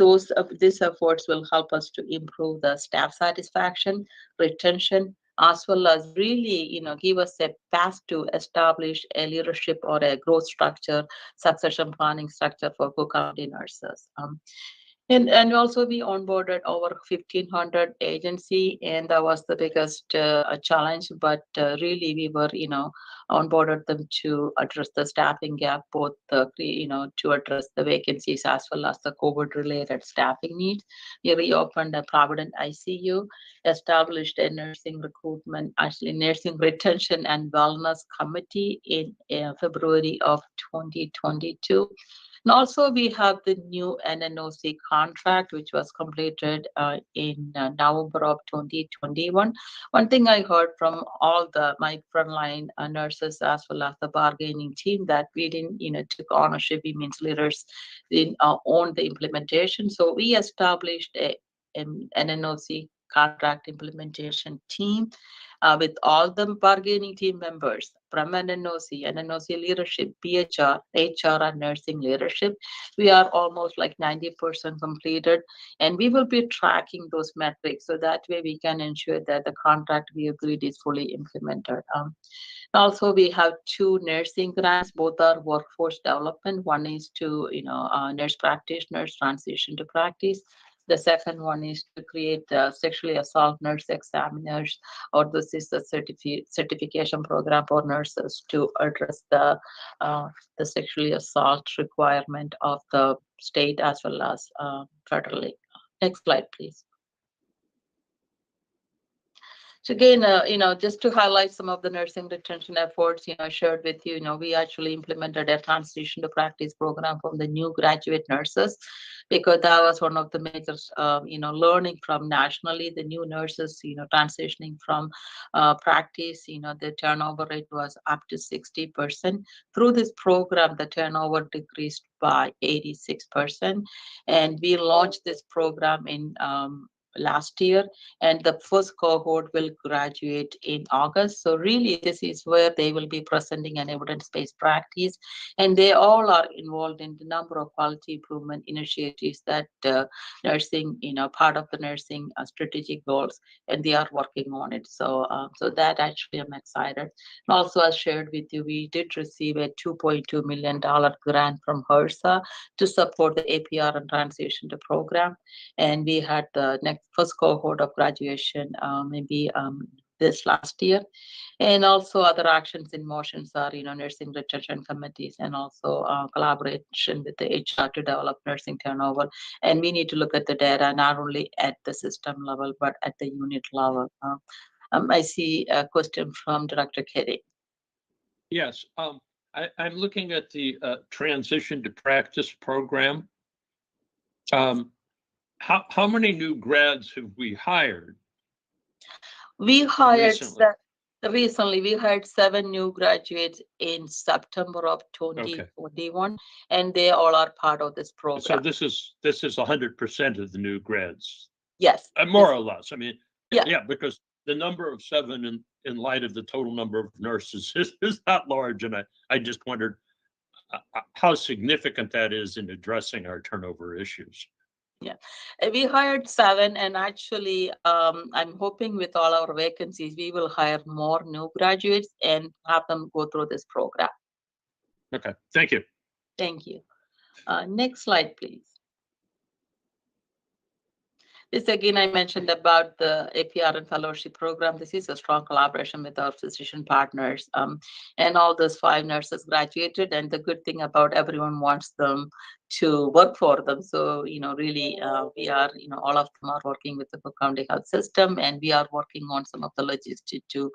these efforts will help us to improve the staff satisfaction, retention, as well as really give us a path to establish a leadership or a growth structure, succession planning structure for Cook County nurses. And also we onboarded over 1,500 agency, and that was the biggest challenge. But really, we were onboarded them to address the staffing gap, both to address the vacancies as well as the COVID-related staffing needs. We reopened a Provident ICU, established a nursing retention and wellness committee in February of 2022. And also we have the new NNOC contract, which was completed in November of 2021. One thing I heard from all my frontline nurses as well as the bargaining team, that we didn't, took ownership. We means leaders didn't own the implementation. So we established an NNOC contract implementation team with all the bargaining team members from NNOC leadership, PHR, HR, and nursing leadership. We are almost like 90% completed, and we will be tracking those metrics so that way we can ensure that the contract we agreed is fully implemented. Also, we have 2 nursing grants. Both are workforce development. One is to nurse practitioners transition to practice. The second one is to create sexually assault nurse examiners, or this is the certification program for nurses to address the sexually assault requirement of the state as well as federally. Next slide, please. So again, just to highlight some of the nursing retention efforts, I shared with you, we actually implemented a transition to practice program from the new graduate nurses, because that was one of the major, learning from nationally, the new nurses, transitioning from practice, the turnover rate was up to 60%. Through this program, the turnover decreased by 86%. And we launched this program in last year, and the first cohort will graduate in August. So really, this is where they will be presenting an evidence-based practice, and they all are involved in the number of quality improvement initiatives that nursing, part of the nursing strategic goals, and they are working on it. So, so that actually I'm excited. And also, as shared with you, we did receive a $2.2 million grant from HRSA to support the Apr and transition to program, and we had the first cohort of graduation this last year. And also other actions in motions are nursing retention committees, and also collaboration with the HR to develop nursing turnover. And we need to look at the data not only at the system level but at the unit level. I see a question from Director Kitty. Yes, I'm looking at the transition to practice program. How many new grads have we hired? We hired recently. We hired 7 new graduates in September of 2021, okay. And they all are part of this program. So this is 100% of the new grads. Yes, more or less. I mean, yeah, because the number of 7 in light of the total number of nurses is not large, and I just wondered how significant that is in addressing our turnover issues. Yeah, we hired 7, and actually I'm hoping with all our vacancies we will hire more new graduates and have them go through this program. Okay, thank you. Thank you. Next slide, please. This again, I mentioned about the Apr and Fellowship Program. This is a strong collaboration with our physician partners. And all those 5 nurses graduated. And the good thing about everyone wants them to work for them. So, really, we are, all of them are working with the Cook County Health System, and we are working on some of the logistics to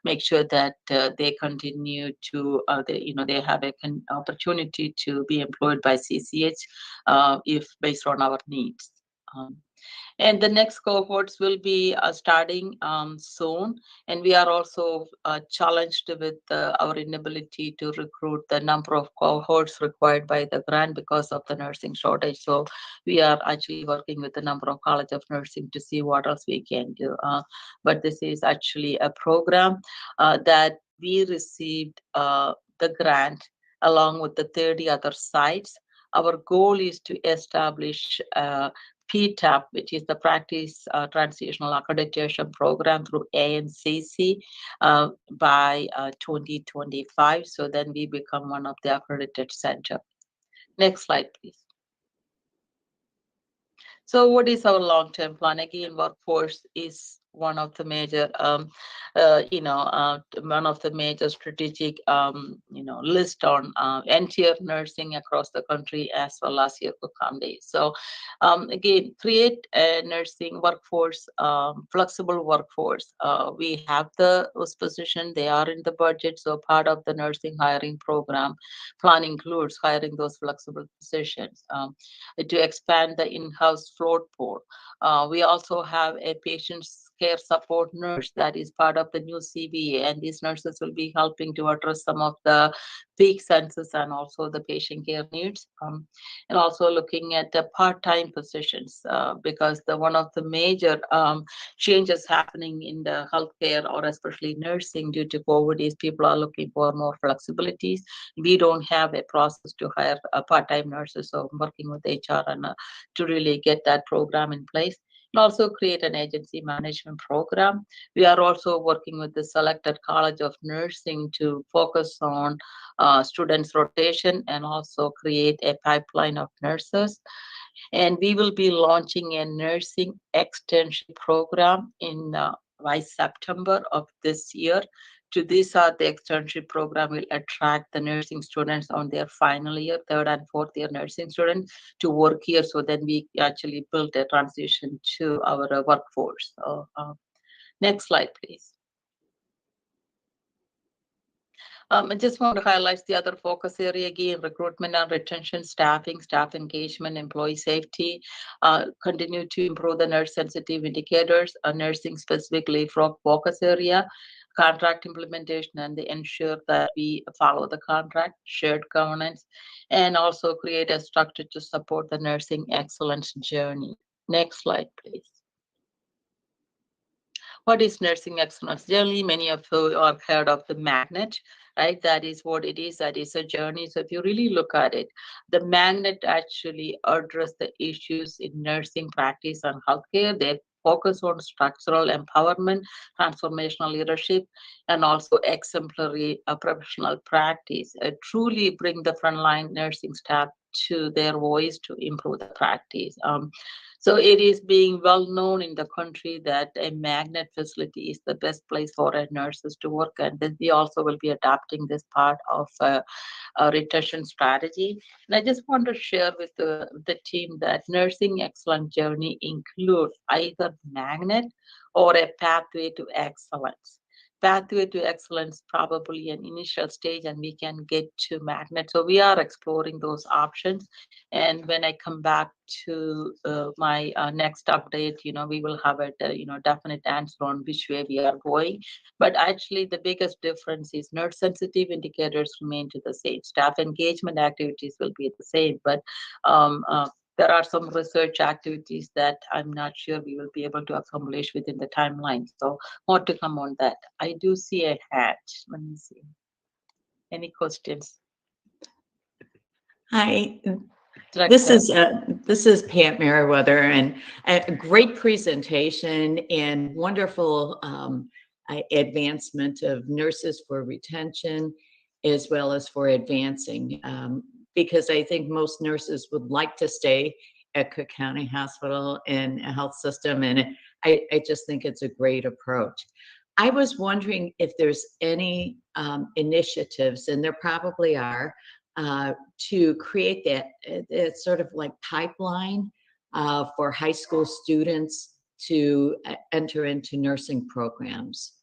make sure that they continue to, they have an opportunity to be employed by CCH if based on our needs. And the next cohorts will be starting soon. And we are also challenged with our inability to recruit the number of cohorts required by the grant because of the nursing shortage. So we are actually working with a number of College of Nursing to see what else we can do. But this is actually a program that we received the grant along with the 30 other sites. Our goal is to establish PTAP, which is the Practice Transitional Accreditation Program through ANCC by 2025. So then we become one of the accredited center. Next slide, please. So what is our long-term plan? Again, workforce is one of the major, one of the major strategic, list on NTR nursing across the country as well as here Cook County. So again, create a nursing workforce, flexible workforce. We have those positions, they are in the budget. So part of the nursing hiring program plan includes hiring those flexible positions to expand the in-house float pool. We also have a patient care support nurse that is part of the new CBA, and these nurses will be helping to address some of the peak census and also the patient care needs, and also looking at the part-time positions because one of the major changes happening in the healthcare or especially nursing due to COVID is people are looking for more flexibilities. We don't have a process to hire part-time nurses, so I'm working with HR and to really get that program in place. And also create an agency management program. We are also working with the selected College of Nursing to focus on students rotation and also create a pipeline of nurses. And we will be launching a nursing extension program by September of this year. To this, the externship program will attract the nursing students on their final year, 3rd and 4th year nursing students to work here. So then we actually built a transition to our workforce. Next slide, please. I just want to highlight the other focus area again: recruitment and retention, staffing, staff engagement, employee safety. Continue to improve the nurse sensitive indicators, nursing specifically for focus area, contract implementation, and they ensure that we follow the contract, shared governance, and also create a structure to support the nursing excellence journey. Next slide, please. What is nursing excellence? Generally, many of you have heard of the magnet, right? That is what it is. That is a journey. So if you really look at it, the magnet actually addresses the issues in nursing practice and healthcare. They focus on structural empowerment, transformational leadership, and also exemplary professional practice. Truly bring the frontline nursing staff to their voice to improve the practice. So it is being well known in the country that a magnet facility is the best place for our nurses to work, and then we also will be adapting this part of a retention strategy. And I just want to share with the team that nursing excellence journey includes either magnet or a pathway to excellence. Pathway to excellence probably an initial stage, and we can get to magnet. So we are exploring those options. And when I come back to my next update, we will have a definite answer on which way we are going. But actually, the biggest difference is nurse sensitive indicators remain to the same. Staff engagement activities will be the same, but there are some research activities that I'm not sure we will be able to accomplish within the timeline. So more to come on that. I do see a hat. Let me see. Any questions? Hi, Director. this is Pat Merriweather, and a great presentation and wonderful advancement of nurses for retention as well as for advancing. Because I think most nurses would like to stay at Cook County Hospital and Health System, and I just think it's a great approach. I was wondering if there's any initiatives, and there probably are, to create that sort of like pipeline for high school students to enter into nursing programs.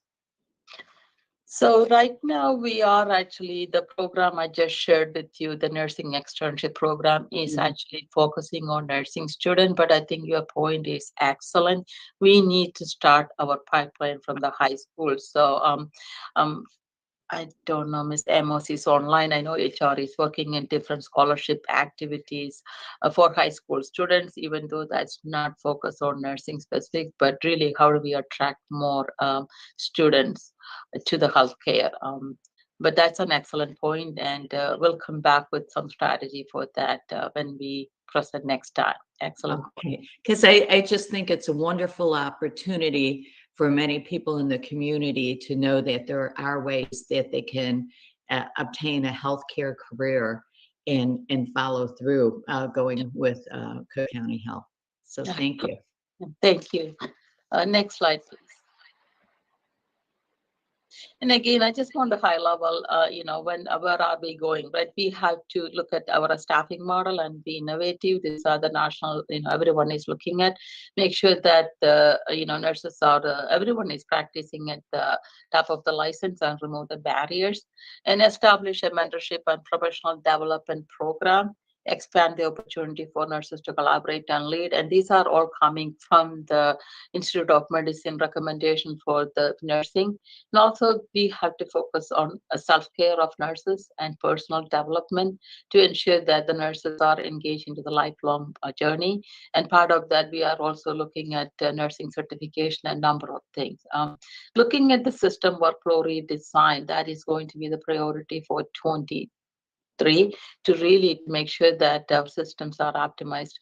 So right now we are actually, the program I just shared with you, the nursing externship program is actually focusing on nursing students, but I think your point is excellent. We need to start our pipeline from the high school. So I don't know, Ms. Emos is online. I know HR is working in different scholarship activities for high school students, even though that's not focused on nursing specific, but really how do we attract more students to the healthcare? But that's an excellent point, and we'll come back with some strategy for that when we present next time. Excellent. Okay, because I just think it's a wonderful opportunity for many people in the community to know that there are ways that they can obtain a healthcare career and follow through going with Cook County Health. So thank you. Thank you. Next slide, please. And again, I just want to high level, where are we going, right? We have to look at our staffing model and be innovative. These are the national, everyone is looking at, make sure that nurses are, everyone is practicing at the top of the license and remove the barriers, and establish a mentorship and professional development program, expand the opportunity for nurses to collaborate and lead. And these are all coming from the Institute of Medicine recommendation for the nursing. And also we have to focus on self-care of nurses and personal development to ensure that the nurses are engaged into the lifelong journey. And part of that, we are also looking at nursing certification and number of things. Looking at the system workflow redesign, that is going to be the priority for 2023 to really make sure that our systems are optimized.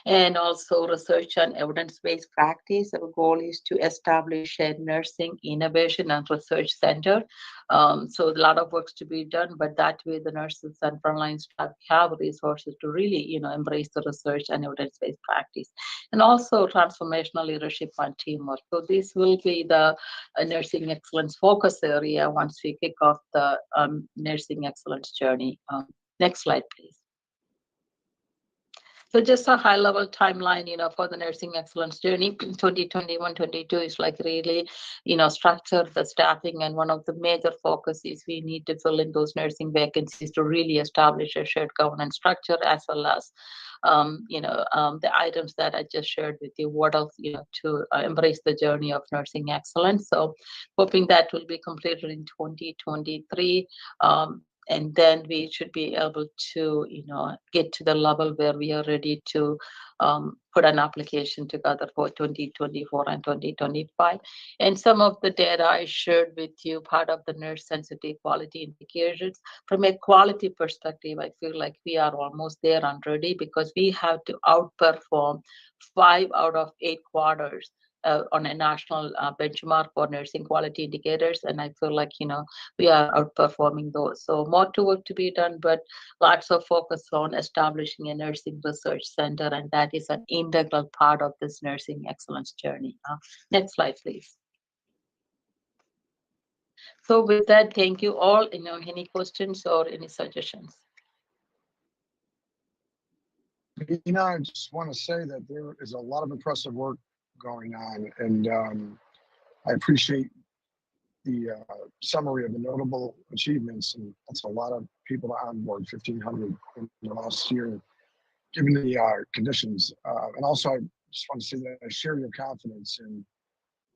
And also research and evidence-based practice. Our goal is to establish a nursing innovation and research center. So a lot of work to be done, but that way the nurses and frontline staff have resources to really, embrace the research and evidence-based practice. And also transformational leadership and teamwork. So this will be the nursing excellence focus area once we kick off the nursing excellence journey. Next slide, please. So just a high level timeline, for the nursing excellence journey, 2021-22 is like really, structure the staffing. And one of the major focus is we need to fill in those nursing vacancies to really establish a shared governance structure, as well as, the items that I just shared with you, what else, to embrace the journey of nursing excellence. So hoping that will be completed in 2023. And then we should be able to, get to the level where we are ready to put an application together for 2024 and 2025. And some of the data I shared with you, part of the nurse sensitive quality indicators. From a quality perspective, I feel like we are almost there already, because we have to outperform 5 out of 8 quarters on a national benchmark for nursing quality indicators. And I feel like, we are outperforming those. So more to work to be done, but lots of focus on establishing a nursing research center. And that is an integral part of this nursing excellence journey. Next slide, please. So with that, thank you all. Any questions or any suggestions? I just want to say that there is a lot of impressive work going on, and I appreciate the summary of the notable achievements, and that's a lot of people to onboard, 1,500 in the last year, given the conditions. And also, I just want to say that I share your confidence in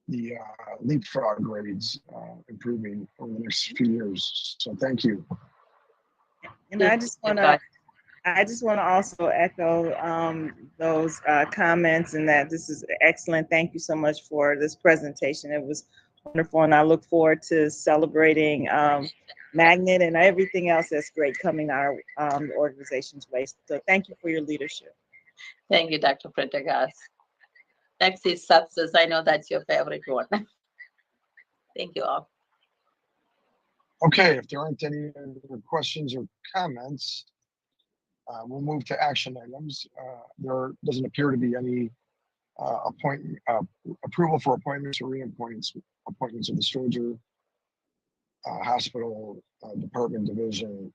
the leapfrog grades improving over the next few years. So thank you. And I just want to also echo those comments, and that this is excellent. Thank you so much for this presentation. It was wonderful, and I look forward to celebrating Magnet and everything else that's great coming our organization's way. So thank you for your leadership. Thank you, Dr. Prendergast. Next is sepsis. I know that's your favorite one. Thank you all. Okay, if there aren't any other questions or comments, We'll move to action items. There doesn't appear to be any approval for appointments or reappointments of the Stroger Hospital Department Division.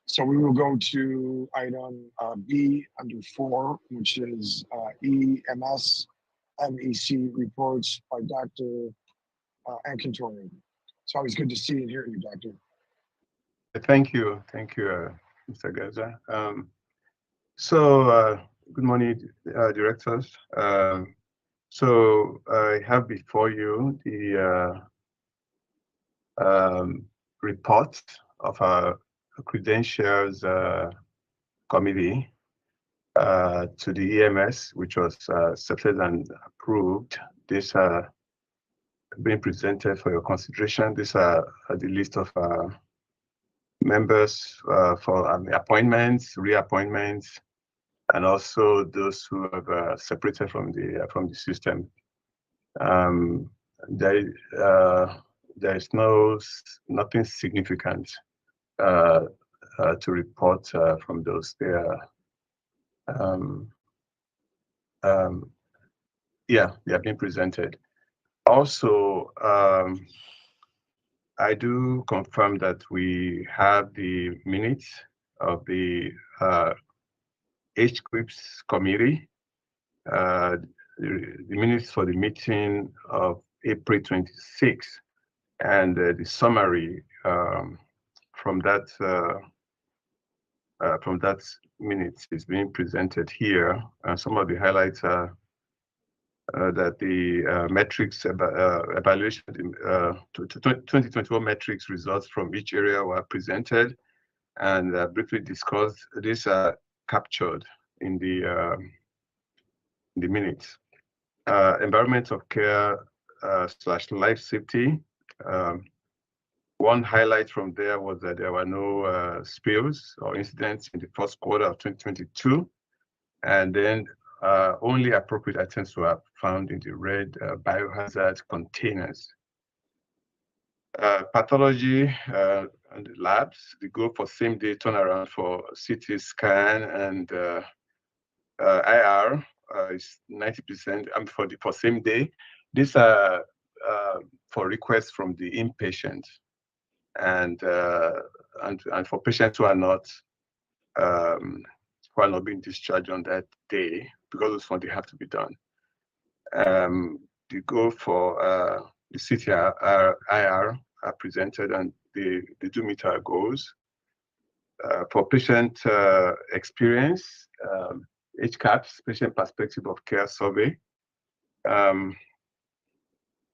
So we will go to item B under 4, which is Ems MEC reports by Dr. Ankentorian. It's always good to see and hear you, Doctor. Thank you, Mr. Gaza. Good morning, directors. So I have before you the report of our credentials committee to the EMS, which was accepted and approved. These are being presented for your consideration. These are the list of members for appointments, reappointments, and also those who have separated from the system. There is nothing significant to report from those. They are being presented. Also, I do confirm that we have the minutes of the Qps committee, the minutes for the meeting of April 26, and the summary from that minutes is being presented here. Some of the highlights are that the metrics evaluation, 2021 metrics results from each area were presented and briefly discussed. These are captured in the minutes. Environment of care / life safety. One highlight from there was that there were no spills or incidents in the first quarter of 2022, and then only appropriate items were found in the red biohazard containers. Pathology and the labs, the goal for same-day turnaround for CT scan and IR is 90% for same day. These are for requests from the inpatient, and for patients who are not being discharged on that day, because those ones they have to be done. The goal for the CTR IR are presented, and they do meet our goals. For patient experience, HCAPS, patient perspective of care survey.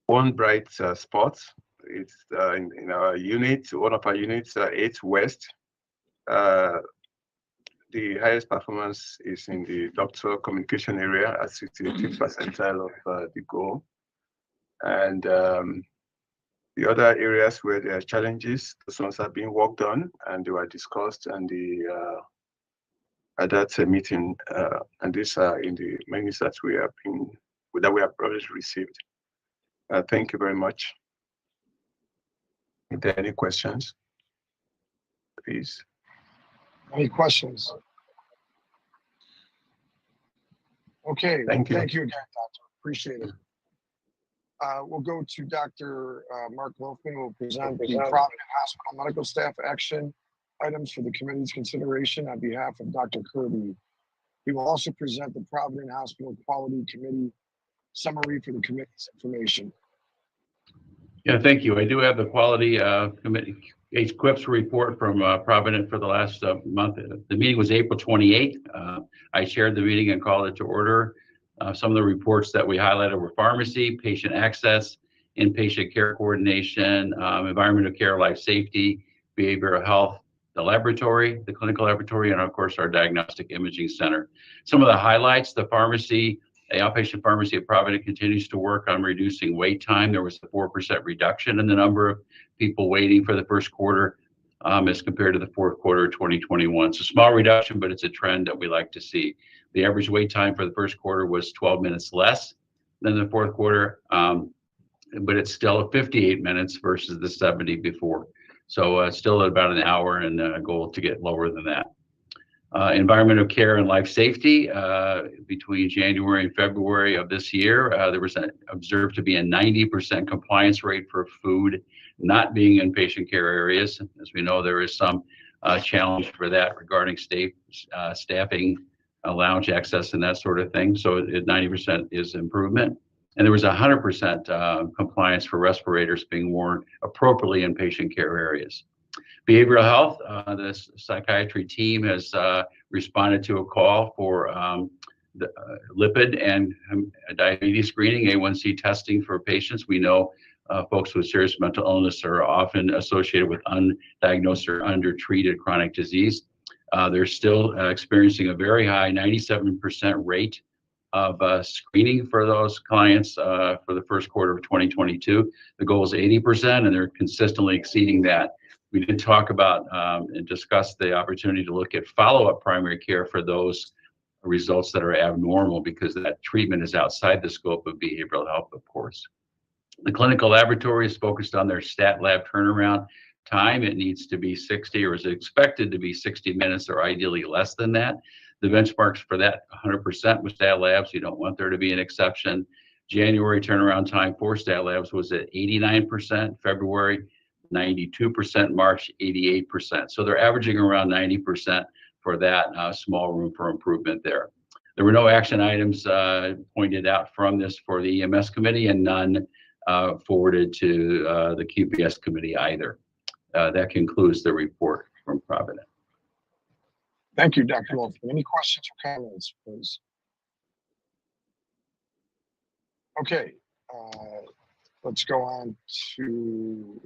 One bright spot, it's in our unit, one of our units, 8 West. The highest performance is in the doctor communication area at 68th percentile of the goal. And the other areas where there are challenges, those ones are being worked on, and they were discussed and at that meeting, and these are in the menus that we have already received. Thank you very much. If there are any questions, please. Any questions? Okay, Thank you. Thank you again, Doctor. Appreciate it. We'll go to Dr. Mark Wolfman, who will present the Provident Hospital medical staff action items for the committee's consideration on behalf of Dr. Kirby. He will also present the Provident Hospital Quality Committee summary for the committee's information. Yeah, thank you. I do have the quality committee QPS report from Provident for the last month. The meeting was April 28th. I chaired the meeting and called it to order. Some of the reports that we highlighted were pharmacy, patient access, inpatient care coordination, environmental care, life safety, behavioral health, the laboratory, the clinical laboratory, and of course our diagnostic imaging center. Some of the highlights: the pharmacy, the outpatient pharmacy at Provident continues to work on reducing wait time. There was a 4% reduction in the number of people waiting for the first quarter as compared to the fourth quarter of 2021. It's a small reduction, but it's a trend that we like to see. The average wait time for the first quarter was 12 minutes less than the fourth quarter, but it's still 58 minutes versus the 70 before. So still at about an hour, and a goal to get lower than that. Environmental care and life safety, between January and February of this year, there was observed to be a 90% compliance rate for food not being in patient care areas. As we know, there is some challenge for that regarding staffing, lounge access, and that sort of thing. So 90% is improvement. And there was 100% compliance for respirators being worn appropriately in patient care areas. Behavioral health, the psychiatry team has responded to a call for the lipid and diabetes screening, A1c testing for patients. We know folks with serious mental illness are often associated with undiagnosed or undertreated chronic disease. They're still experiencing a very high 97% rate of screening for those clients for the first quarter of 2022. The goal is 80%, and they're consistently exceeding that. We did talk about and discuss the opportunity to look at follow-up primary care for those results that are abnormal, because that treatment is outside the scope of behavioral health, of course. The clinical laboratory is focused on their stat lab turnaround time. It needs to be 60, or is expected to be 60 minutes, or ideally less than that. The benchmarks for that 100% with stat labs. You don't want there to be an exception. January turnaround time for stat labs was at 89%, February 92%, March 88%. So they're averaging around 90% for that. Small room for improvement there. There were no action items pointed out from this for the EMS committee, and none forwarded to the QPS committee either. That concludes the report from Provident. Thank you, Dr. Wolf. Any questions or comments, please? Okay, let's go on to,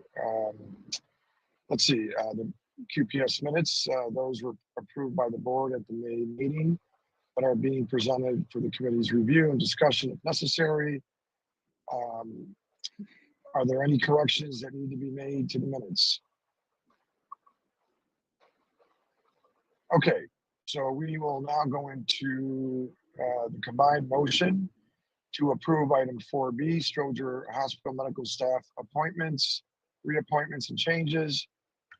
let's see, the QPS minutes. Those were approved by the board at the May meeting, but are being presented for the committee's review and discussion if necessary. Are there any corrections that need to be made to the minutes? Okay, so we will now go into the combined motion to approve item 4B, Stroger Hospital medical staff appointments, reappointments and changes,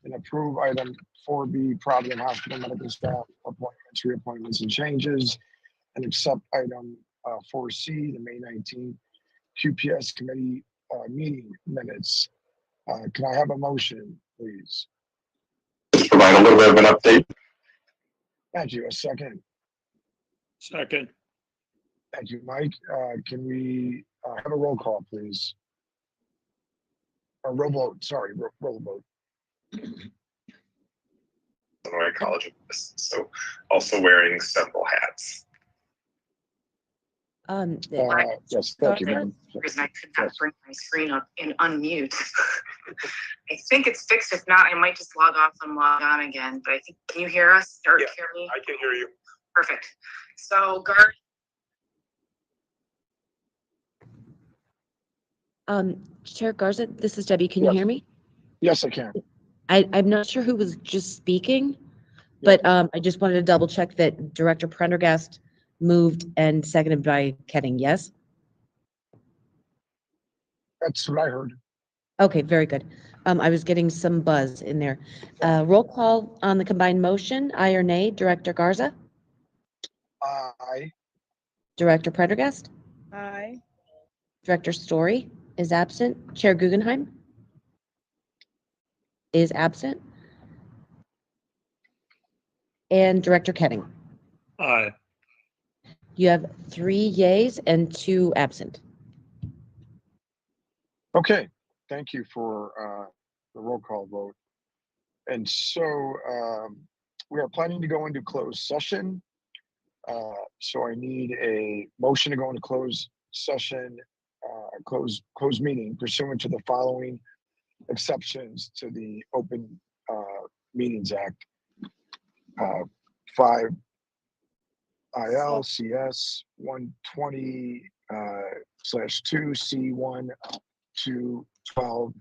and approve item 4B, Provident Hospital medical staff appointments, reappointments and changes, and accept item 4C, the May 19th QPS committee meeting minutes. Can I have a motion, please? Just provide a little bit of an update. Thank you. A second. Second. Thank you, Mike. Can we have a roll call, please? Or roll vote, sorry, roll vote. Illinois College of Business, so also wearing several hats. Yes, thank you, ma'am. Reason I could not bring my screen up and unmute. I think it's fixed. If not, I might just log off and log on again. But I think, can you hear us or hear me? I can hear you. Perfect. So, Gar. Chair Garza, this is Debbie. Can you hear me? Yes, I can. I'm not sure who was just speaking, but I just wanted to double check that Director Prendergast moved and seconded by Ketting, yes? That's what I heard. Okay, very good. I was getting some buzz in there. Roll call on the combined motion, aye or nay. Director Garza? Aye. Director Prendergast? Aye. Director Story is absent. Chair Guggenheim is absent. And Director Ketting? Aye. You have 3 yays and 2 absent. Okay, thank you for the roll call vote. And so we are planning to go into closed session. So I need a motion to go into closed session, closed meeting pursuant to the following exceptions to the Open Meetings Act. 5 ILCS 120/2 C1 to 12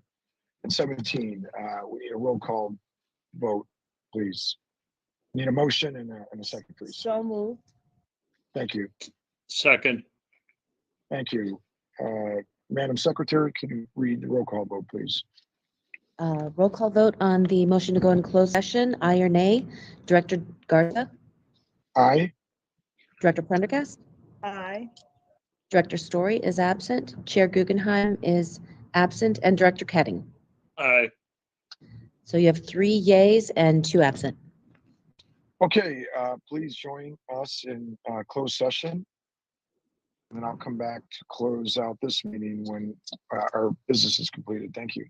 and 17. We need a roll call vote, please. Need a motion and a second, please. So moved. Thank you. Second. Thank you. Madam Secretary, can you read the roll call vote, please? Roll call vote on the motion to go in closed session, aye or nay. Director Garza? Aye. Director Prendergast, Aye. Director Story is absent, Chair Guggenheim is absent, and Director Ketting. Aye. So you have 3 yays and 2 absent. Okay, please join us in closed session. And then I'll come back to close out this meeting when our business is completed. Thank you.